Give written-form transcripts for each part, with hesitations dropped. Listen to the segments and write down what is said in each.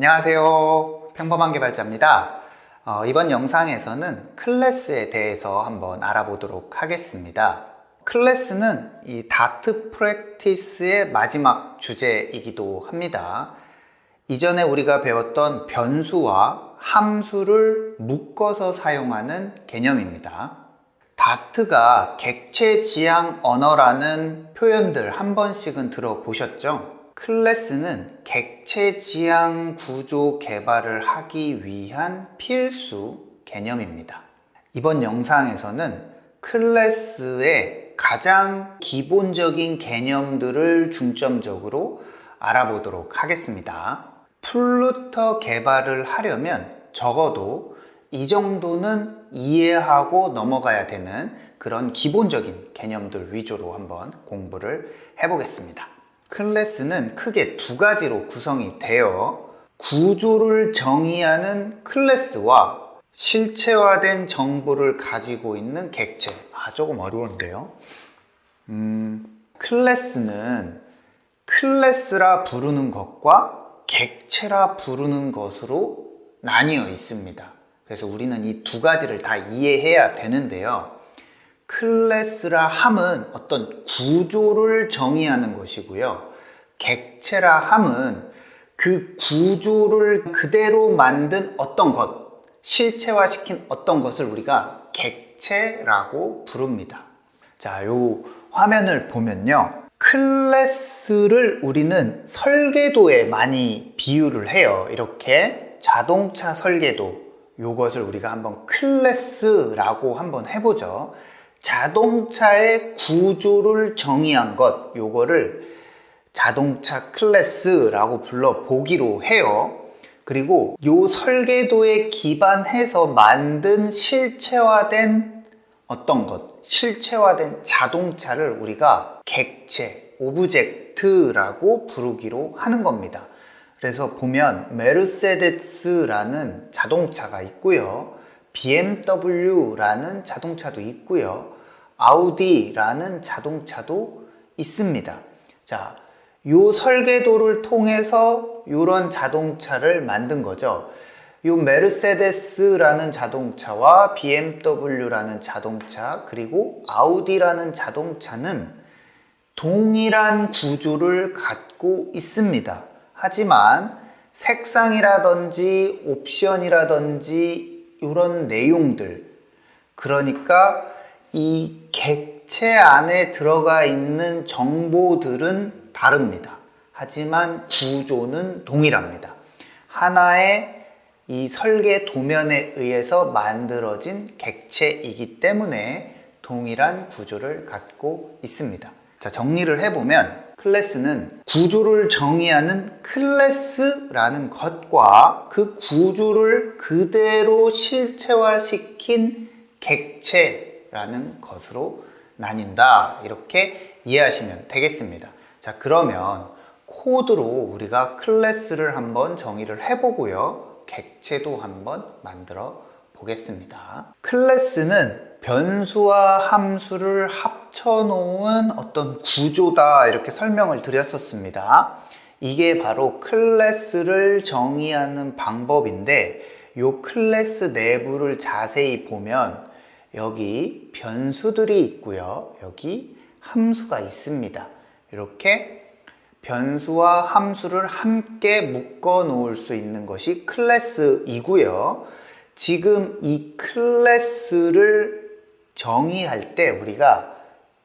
안녕하세요. 평범한 개발자입니다. 이번 영상에서는 클래스에 대해서 한번 알아보도록 하겠습니다. 클래스는 이 다트 프랙티스의 마지막 주제이기도 합니다. 이전에 우리가 배웠던 변수와 함수를 묶어서 사용하는 개념입니다. 다트가 객체 지향 언어라는 표현들 한 번씩은 들어보셨죠? 클래스는 객체 지향 구조 개발을 하기 위한 필수 개념입니다. 이번 영상에서는 클래스의 가장 기본적인 개념들을 중점적으로 알아보도록 하겠습니다. 플루터 개발을 하려면 적어도 이 정도는 이해하고 넘어가야 되는 그런 기본적인 개념들 위주로 한번 공부를 해보겠습니다. 클래스는 크게 두 가지로 구성이 되어 구조를 정의하는 클래스와 실체화된 정보를 가지고 있는 객체. 조금 어려운데요. 클래스는 클래스라 부르는 것과 객체라 부르는 것으로 나뉘어 있습니다. 그래서 우리는 이 두 가지를 다 이해해야 되는데요. 클래스라 함은 어떤 구조를 정의하는 것이고요. 객체라 함은 그 구조를 그대로 만든 어떤 것, 실체화시킨 어떤 것을 우리가 객체라고 부릅니다. 자, 요 화면을 보면요. 클래스를 우리는 설계도에 많이 비유를 해요. 이렇게 자동차 설계도, 요것을 우리가 한번 클래스라고 한번 해보죠. 자동차의 구조를 정의한 것, 요거를 자동차 클래스라고 불러보기로 해요. 그리고 요 설계도에 기반해서 만든 실체화된 어떤 것, 실체화된 자동차를 우리가 객체, 오브젝트라고 부르기로 하는 겁니다. 그래서 보면 메르세데스라는 자동차가 있고요. BMW라는 자동차도 있고요. 아우디라는 자동차도 있습니다. 자, 요 설계도를 통해서 이런 자동차를 만든 거죠. 요 메르세데스라는 자동차와 BMW라는 자동차, 그리고 아우디라는 자동차는 동일한 구조를 갖고 있습니다. 하지만 색상이라든지 옵션이라든지 이런 내용들, 그러니까 이 객체 안에 들어가 있는 정보들은 다릅니다. 하지만 구조는 동일합니다. 하나의 이 설계 도면에 의해서 만들어진 객체이기 때문에 동일한 구조를 갖고 있습니다. 자, 정리를 해보면 클래스는 구조를 정의하는 클래스라는 것과 그 구조를 그대로 실체화시킨 객체라는 것으로 나뉜다. 이렇게 이해하시면 되겠습니다. 자, 그러면 코드로 우리가 클래스를 한번 정의를 해보고요. 객체도 한번 만들어 보겠습니다. 클래스는 변수와 함수를 합쳐놓은 어떤 구조다, 이렇게 설명을 드렸었습니다. 이게 바로 클래스를 정의하는 방법인데, 이 클래스 내부를 자세히 보면 여기 변수들이 있고요. 여기 함수가 있습니다. 이렇게 변수와 함수를 함께 묶어 놓을 수 있는 것이 클래스이고요. 지금 이 클래스를 정의할 때 우리가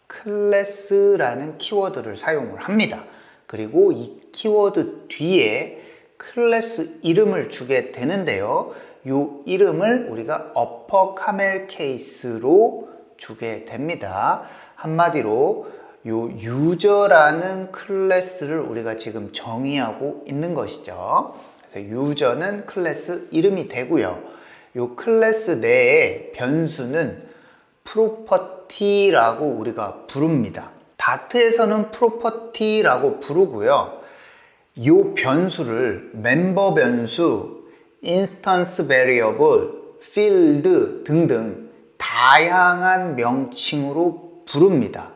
클래스라는 키워드를 사용을 합니다. 그리고 이 키워드 뒤에 클래스 이름을 주게 되는데요. 이 이름을 우리가 어퍼카멜 케이스로 주게 됩니다. 한마디로 이 유저라는 클래스를 우리가 지금 정의하고 있는 것이죠. 그래서 유저는 클래스 이름이 되고요. 이 클래스 내에 변수는 프로퍼티라고 우리가 부릅니다. 다트에서는 프로퍼티라고 부르고요. 이 변수를 멤버 변수, 인스턴스 베리어블, 필드 등등 다양한 명칭으로 부릅니다.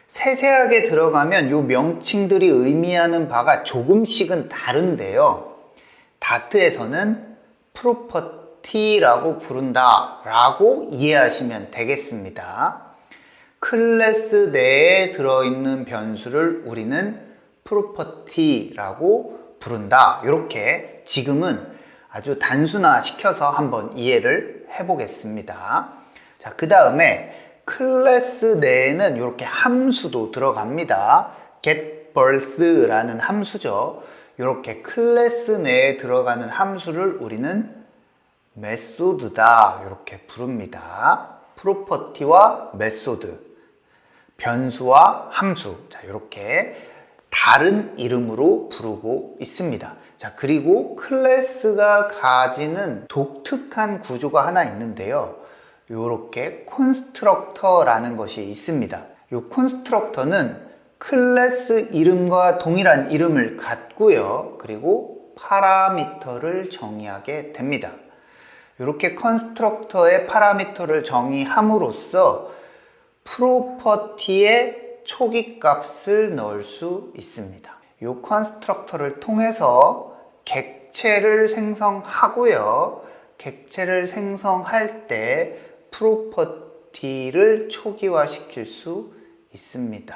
세세하게 들어가면 이 명칭들이 의미하는 바가 조금씩은 다른데요. 다트에서는 프로퍼티라고 부른다 라고 이해하시면 되겠습니다. 클래스 내에 들어있는 변수를 우리는 프로퍼티라고 부른다. 이렇게 지금은 아주 단순화시켜서 한번 이해를 해보겠습니다. 자, 그 다음에 클래스 내에는 이렇게 함수도 들어갑니다. getBirth라는 함수죠. 이렇게 클래스 내에 들어가는 함수를 우리는 메소드다 이렇게 부릅니다. 프로퍼티와 메소드, 변수와 함수, 자, 이렇게 다른 이름으로 부르고 있습니다. 자, 그리고 클래스가 가지는 독특한 구조가 하나 있는데요. 이렇게 콘스트럭터라는 것이 있습니다. 이 콘스트럭터는 클래스 이름과 동일한 이름을 갖고요. 그리고 파라미터를 정의하게 됩니다. 이렇게 컨스트럭터의 파라미터를 정의함으로써 프로퍼티의 초기 값을 넣을 수 있습니다. 이 컨스트럭터를 통해서 객체를 생성하고요. 객체를 생성할 때 프로퍼티를 초기화시킬 수 있습니다.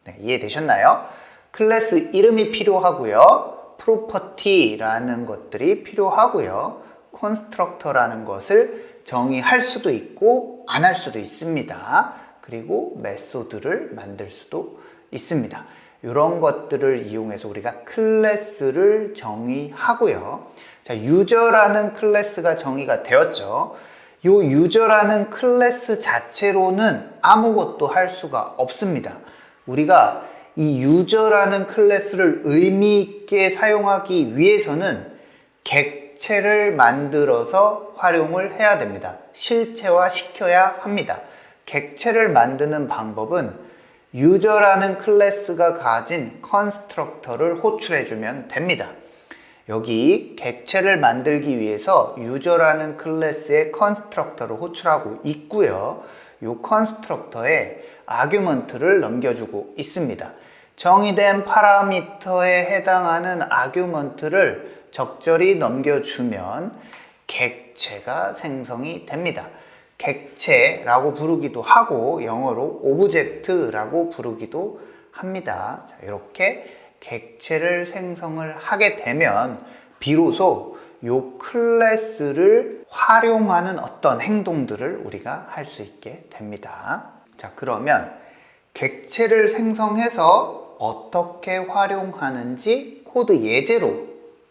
네, 이해되셨나요? 클래스 이름이 필요하고요. 프로퍼티라는 것들이 필요하고요. 컨스트럭터라는 것을 정의할 수도 있고 안 할 수도 있습니다. 그리고 메소드를 만들 수도 있습니다. 이런 것들을 이용해서 우리가 클래스를 정의하고요. 자, 유저라는 클래스가 정의가 되었죠. 이 유저라는 클래스 자체로는 아무것도 할 수가 없습니다. 우리가 이 유저라는 클래스를 의미 있게 사용하기 위해서는 객체를 만들어서 활용을 해야 됩니다. 실체화 시켜야 합니다. 객체를 만드는 방법은 유저라는 클래스가 가진 컨스트럭터를 호출해주면 됩니다. 여기 객체를 만들기 위해서 유저라는 클래스의 컨스트럭터를 호출하고 있고요. 이 컨스트럭터에 아규먼트를 넘겨주고 있습니다. 정의된 파라미터에 해당하는 아규먼트를 적절히 넘겨주면 객체가 생성이 됩니다. 객체라고 부르기도 하고 영어로 오브젝트라고 부르기도 합니다. 자, 이렇게 객체를 생성을 하게 되면 비로소 이 클래스를 활용하는 어떤 행동들을 우리가 할 수 있게 됩니다. 자, 그러면 객체를 생성해서 어떻게 활용하는지 코드 예제로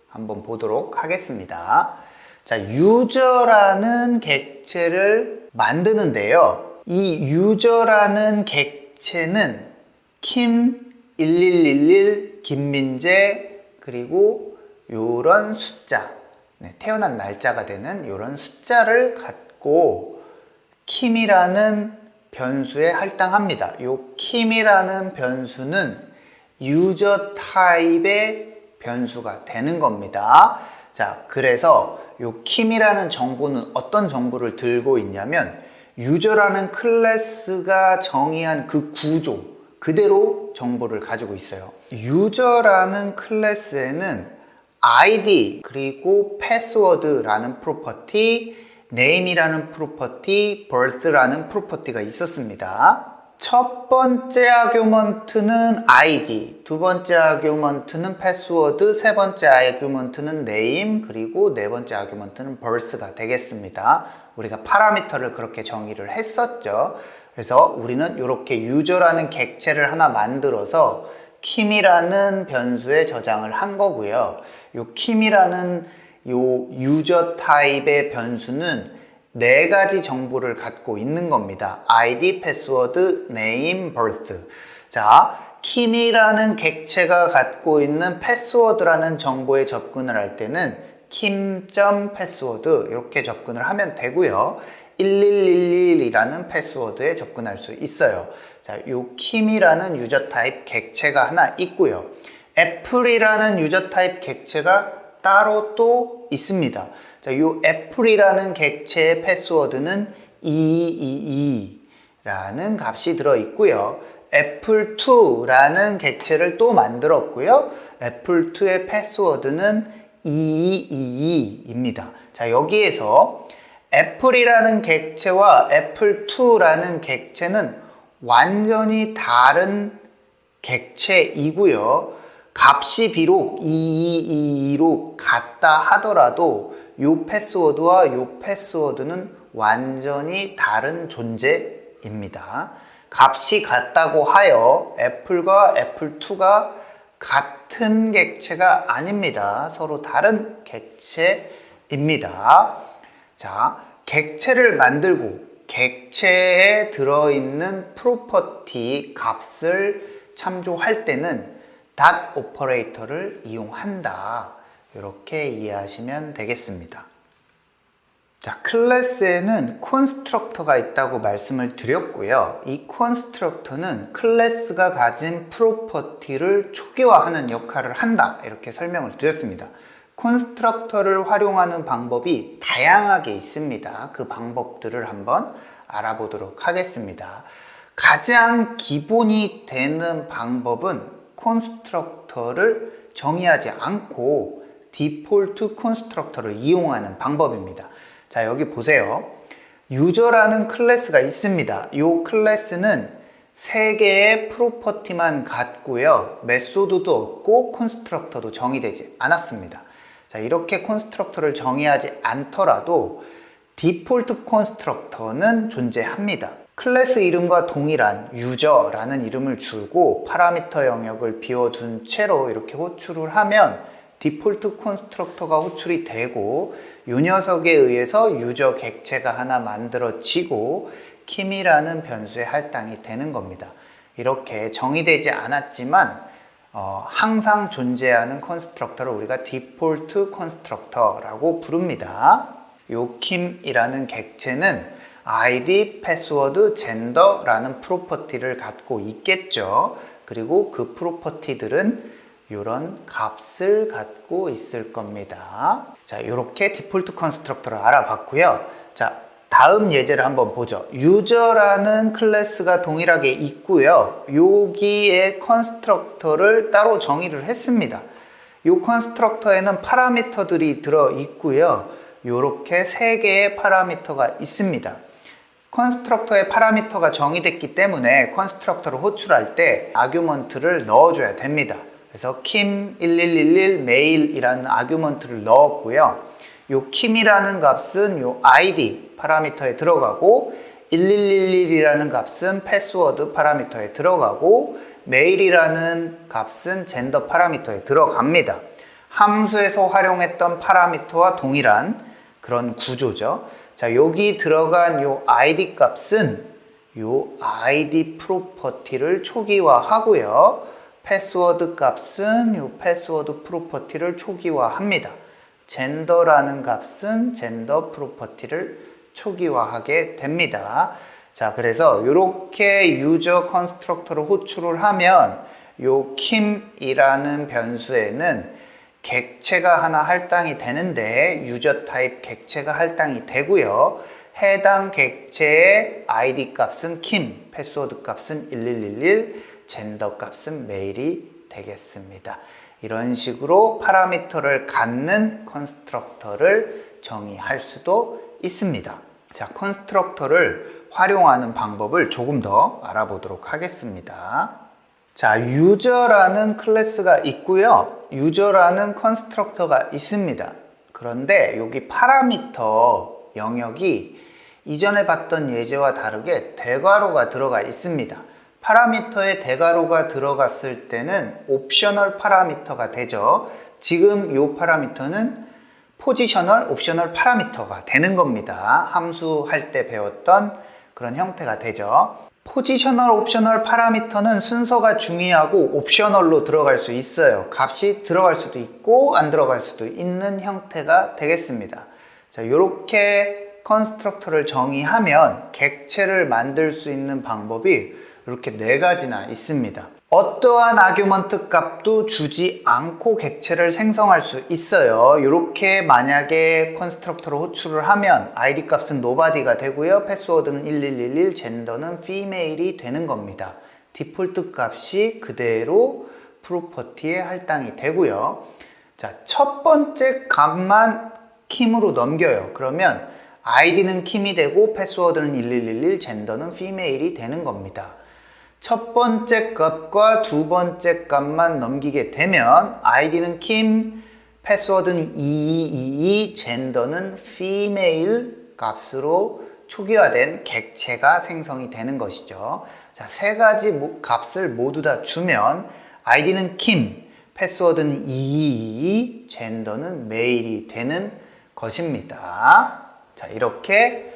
한번 보도록 하겠습니다. 자, 유저라는 객체를 만드는데요. 이 유저라는 객체는 킴1111 김민재 그리고 요런 숫자, 태어난 날짜가 되는 이런 숫자를 갖고 킴이라는 변수에 할당합니다. 이 킴이라는 변수는 유저 타입의 변수가 되는 겁니다. 자, 그래서 이 킴이라는 정보는 어떤 정보를 들고 있냐면 유저라는 클래스가 정의한 그 구조 그대로 정보를 가지고 있어요. 유저라는 클래스에는 ID 그리고 패스워드라는 프로퍼티, name이라는 프로퍼티, birth라는 프로퍼티가 있었습니다. 첫 번째 아규먼트는 ID, 두 번째 아규먼트는 패스워드, 세 번째 아규먼트는 name, 그리고 네 번째 아규먼트는 birth가 되겠습니다. 우리가 파라미터를 그렇게 정의를 했었죠. 그래서 우리는 이렇게 유저라는 객체를 하나 만들어서 킴이라는 변수에 저장을 한 거고요. 이 킴이라는 요 유저 타입의 변수는 네 가지 정보를 갖고 있는 겁니다. ID, 패스워드, name, birth. 자, 킴이라는 객체가 갖고 있는 패스워드라는 정보에 접근을 할 때는 kim.password 이렇게 접근을 하면 되고요. 1111이라는 패스워드에 접근할 수 있어요. 자, 요 킴이라는 유저 타입 객체가 하나 있고요. 애플이라는 유저 타입 객체가 따로 또 있습니다. 자, 요 애플이라는 객체의 패스워드는 222라는 값이 들어 있고요. 애플2라는 객체를 또 만들었고요. 애플2의 패스워드는 2222입니다. 자, 여기에서 애플이라는 객체와 애플2라는 객체는 완전히 다른 객체이고요. 값이 비록 2222로 같다 하더라도 이 패스워드와 이 패스워드는 완전히 다른 존재입니다. 값이 같다고 하여 애플과 애플2가 같은 객체가 아닙니다. 서로 다른 객체입니다. 자, 객체를 만들고 객체에 들어있는 프로퍼티 값을 참조할 때는 닷 오퍼레이터를 이용한다. 이렇게 이해하시면 되겠습니다. 자, 클래스에는 콘스트럭터가 있다고 말씀을 드렸고요. 이 콘스트럭터는 클래스가 가진 프로퍼티를 초기화하는 역할을 한다. 이렇게 설명을 드렸습니다. 콘스트럭터를 활용하는 방법이 다양하게 있습니다. 그 방법들을 한번 알아보도록 하겠습니다. 가장 기본이 되는 방법은 콘스트럭터를 정의하지 않고 디폴트 콘스트럭터를 이용하는 방법입니다. 자, 여기 보세요. 유저라는 클래스가 있습니다. 이 클래스는 3개의 프로퍼티만 갖고요. 메소드도 없고 콘스트럭터도 정의되지 않았습니다. 자, 이렇게 콘스트럭터를 정의하지 않더라도 디폴트 콘스트럭터는 존재합니다. 클래스 이름과 동일한 유저라는 이름을 주고 파라미터 영역을 비워둔 채로 이렇게 호출을 하면 디폴트 콘스트럭터가 호출이 되고 이 녀석에 의해서 유저 객체가 하나 만들어지고 킴이라는 변수에 할당이 되는 겁니다. 이렇게 정의되지 않았지만 항상 존재하는 콘스트럭터를 우리가 디폴트 콘스트럭터라고 부릅니다. 요 킴이라는 객체는 아이디, 패스워드, 젠더라는 프로퍼티를 갖고 있겠죠. 그리고 그 프로퍼티들은 이런 값을 갖고 있을 겁니다. 자, 이렇게 디폴트 컨스트럭터를 알아봤고요. 자, 다음 예제를 한번 보죠. 유저라는 클래스가 동일하게 있고요. 여기에 컨스트럭터를 따로 정의를 했습니다. 이 컨스트럭터에는 파라미터들이 들어 있고요. 이렇게 3개의 파라미터가 있습니다. 컨스트럭터의 파라미터가 정의됐기 때문에 컨스트럭터를 호출할 때 아규먼트를 넣어줘야 됩니다. 그래서 kim1111 mail이라는 아규먼트를 넣었고요. 요 kim이라는 값은 요 id 파라미터에 들어가고 1111이라는 값은 패스워드 파라미터에 들어가고 mail이라는 값은 젠더 파라미터에 들어갑니다. 함수에서 활용했던 파라미터와 동일한 그런 구조죠. 자, 여기 들어간 요 id 값은 요 id 프로퍼티를 초기화하고요. 패스워드 값은 요 패스워드 프로퍼티를 초기화합니다. 젠더라는 값은 젠더 프로퍼티를 초기화하게 됩니다. 자, 그래서 이렇게 유저 컨스트럭터를 호출을 하면 요 kim이라는 변수에는 객체가 하나 할당이 되는데 유저 타입 객체가 할당이 되고요. 해당 객체의 id 값은 kim, 패스워드 값은 1111, 젠더 값은 메일이 되겠습니다. 이런 식으로 파라미터를 갖는 컨스트럭터를 정의할 수도 있습니다. 자, 컨스트럭터를 활용하는 방법을 조금 더 알아보도록 하겠습니다. 자, 유저라는 클래스가 있고요. 유저라는 컨스트럭터가 있습니다. 그런데 여기 파라미터 영역이 이전에 봤던 예제와 다르게 대괄호가 들어가 있습니다. 파라미터에 대괄호가 들어갔을 때는 옵셔널 파라미터가 되죠. 지금 이 파라미터는 포지셔널, 옵셔널 파라미터가 되는 겁니다. 함수할 때 배웠던 그런 형태가 되죠. 포지셔널, 옵셔널 파라미터는 순서가 중요하고 옵셔널로 들어갈 수 있어요. 값이 들어갈 수도 있고 안 들어갈 수도 있는 형태가 되겠습니다. 자, 이렇게 컨스트럭터를 정의하면 객체를 만들 수 있는 방법이 이렇게 4가지나 있습니다. 어떠한 아규먼트 값도 주지 않고 객체를 생성할 수 있어요. 이렇게 만약에 컨스트럭터로 호출을 하면 id 값은 nobody가 되고요. 패스워드는 1111, 젠더는 female이 되는 겁니다. 디폴트 값이 그대로 프로퍼티에 할당이 되고요. 자, 첫 번째 값만 킴으로 넘겨요. 그러면 아이디는 킴이 되고 패스워드는 1111, 젠더는 female이 되는 겁니다. 첫 번째 값과 두 번째 값만 넘기게 되면 아이디는 킴, 패스워드는 2222, 젠더는 female 값으로 초기화된 객체가 생성이 되는 것이죠. 자, 세 가지 값을 모두 다 주면 아이디는 킴, 패스워드는 2222, 젠더는 male이 되는 것입니다. 자, 이렇게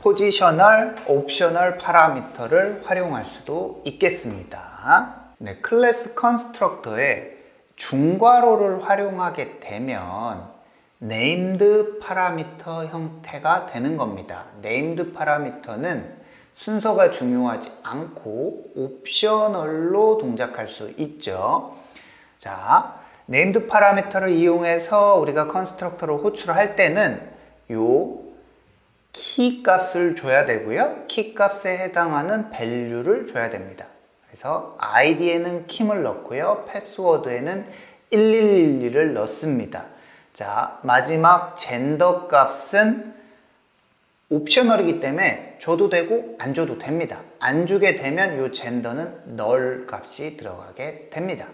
포지셔널, 옵셔널 파라미터를 활용할 수도 있겠습니다. 네, 클래스 컨스트럭터에 중괄호를 활용하게 되면 네임드 파라미터 형태가 되는 겁니다. 네임드 파라미터는 순서가 중요하지 않고 옵셔널로 동작할 수 있죠. 자, 네임드 파라미터를 이용해서 우리가 컨스트럭터를 호출할 때는 요 키 값을 줘야 되고요. 키 값에 해당하는 밸류를 줘야 됩니다. 그래서 id에는 킴을 넣고요. 패스워드에는 1111을 넣습니다. 자, 마지막 젠더 값은 옵셔널이기 때문에 줘도 되고 안 줘도 됩니다. 안 주게 되면 이 젠더는 null 값이 들어가게 됩니다.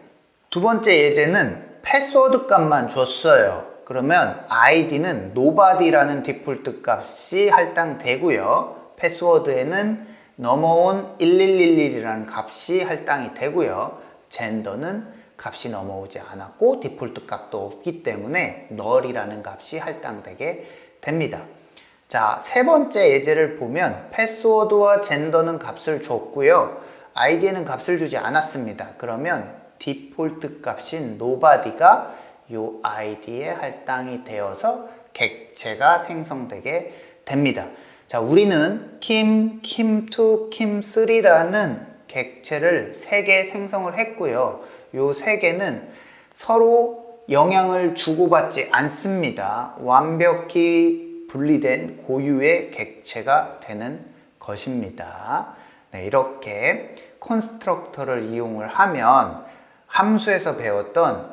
두 번째 예제는 패스워드 값만 줬어요. 그러면 id는 nobody라는 디폴트 값이 할당되고요. 패스워드에는 넘어온 1111이라는 값이 할당이 되고요. 젠더는 값이 넘어오지 않았고 디폴트 값도 없기 때문에 null이라는 값이 할당되게 됩니다. 자, 세 번째 예제를 보면 패스워드와 젠더는 값을 줬고요. id에는 값을 주지 않았습니다. 그러면 디폴트 값인 nobody가 이 id에 할당이 되어서 객체가 생성되게 됩니다. 자, 우리는 킴, 킴2, 킴3라는 객체를 3개 생성을 했고요. 이 3개는 서로 영향을 주고받지 않습니다. 완벽히 분리된 고유의 객체가 되는 것입니다. 네, 이렇게 컨스트럭터를 이용을 하면 함수에서 배웠던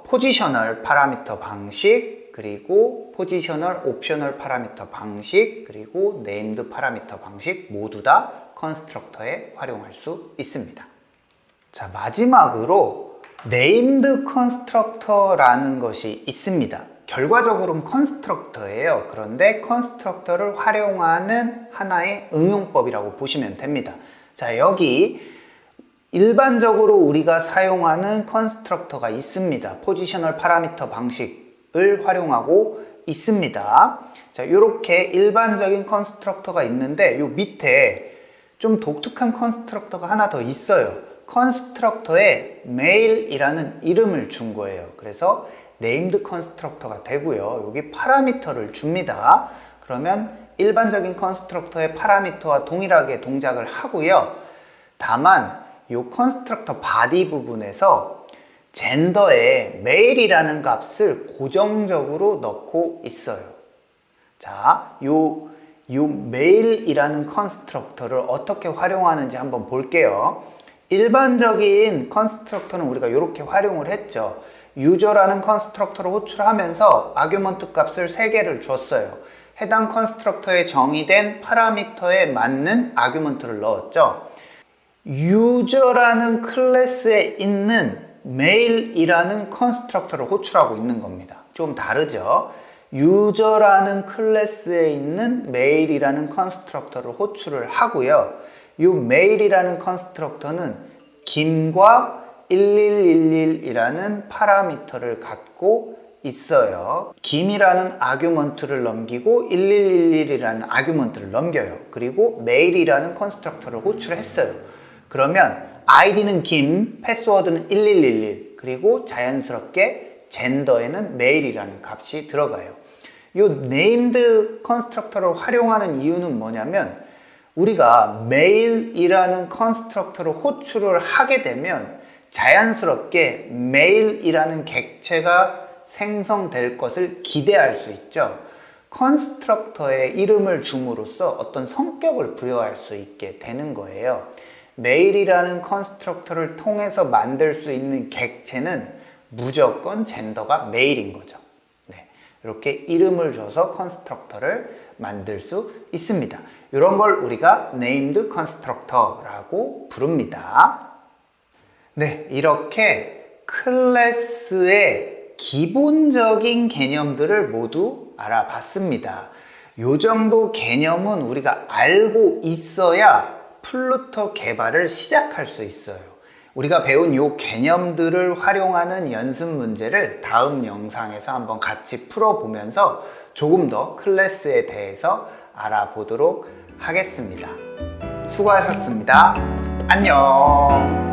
포지셔널 파라미터 방식, 그리고 포지셔널 옵셔널 파라미터 방식, 그리고 네임드 파라미터 방식 모두 다 컨스트럭터에 활용할 수 있습니다. 자, 마지막으로 네임드 컨스트럭터라는 것이 있습니다. 결과적으로는 컨스트럭터예요. 그런데 컨스트럭터를 활용하는 하나의 응용법이라고 보시면 됩니다. 자, 여기 일반적으로 우리가 사용하는 컨스트럭터가 있습니다. 포지셔널 파라미터 방식을 활용하고 있습니다. 자, 이렇게 일반적인 컨스트럭터가 있는데 요 밑에 좀 독특한 컨스트럭터가 하나 더 있어요. 컨스트럭터에 male이라는 이름을 준 거예요. 그래서 네임드 컨스트럭터가 되고요. 여기 파라미터를 줍니다. 그러면 일반적인 컨스트럭터의 파라미터와 동일하게 동작을 하고요. 다만 이 컨스트럭터 바디 부분에서 젠더에 male이라는 값을 고정적으로 넣고 있어요. 자, 요 male이라는 컨스트럭터를 어떻게 활용하는지 한번 볼게요. 일반적인 컨스트럭터는 우리가 이렇게 활용을 했죠. 유저라는 컨스트럭터를 호출하면서 아규먼트 값을 3개를 줬어요. 해당 컨스트럭터에 정의된 파라미터에 맞는 아규먼트를 넣었죠. 유저라는 클래스에 있는 male이라는 컨스트럭터를 호출하고 있는 겁니다. 좀 다르죠? 유저라는 클래스에 있는 male이라는 컨스트럭터를 호출을 하고요. 이 male이라는 컨스트럭터는 김과 1111이라는 파라미터를 갖고 있어요. 김이라는 아규먼트를 넘기고 1111이라는 아규먼트를 넘겨요. 그리고 male이라는 컨스트럭터를 호출했어요. 그러면 id는 김, 패스워드는 1111, 그리고 자연스럽게 젠더에는 male이라는 값이 들어가요. 이 네임드 컨스트럭터를 활용하는 이유는 뭐냐면 우리가 male이라는 컨스트럭터를 호출을 하게 되면 자연스럽게 male이라는 객체가 생성될 것을 기대할 수 있죠. 컨스트럭터에 이름을 줌으로써 어떤 성격을 부여할 수 있게 되는 거예요. male이라는 컨스트럭터를 통해서 만들 수 있는 객체는 무조건 젠더가 메일인 거죠. 네, 이렇게 이름을 줘서 컨스트럭터를 만들 수 있습니다. 이런 걸 우리가 named constructor라고 부릅니다. 네, 이렇게 클래스의 기본적인 개념들을 모두 알아봤습니다. 이 정도 개념은 우리가 알고 있어야 플루터 개발을 시작할 수 있어요. 우리가 배운 이 개념들을 활용하는 연습 문제를 다음 영상에서 한번 같이 풀어보면서 조금 더 클래스에 대해서 알아보도록 하겠습니다. 수고하셨습니다. 안녕.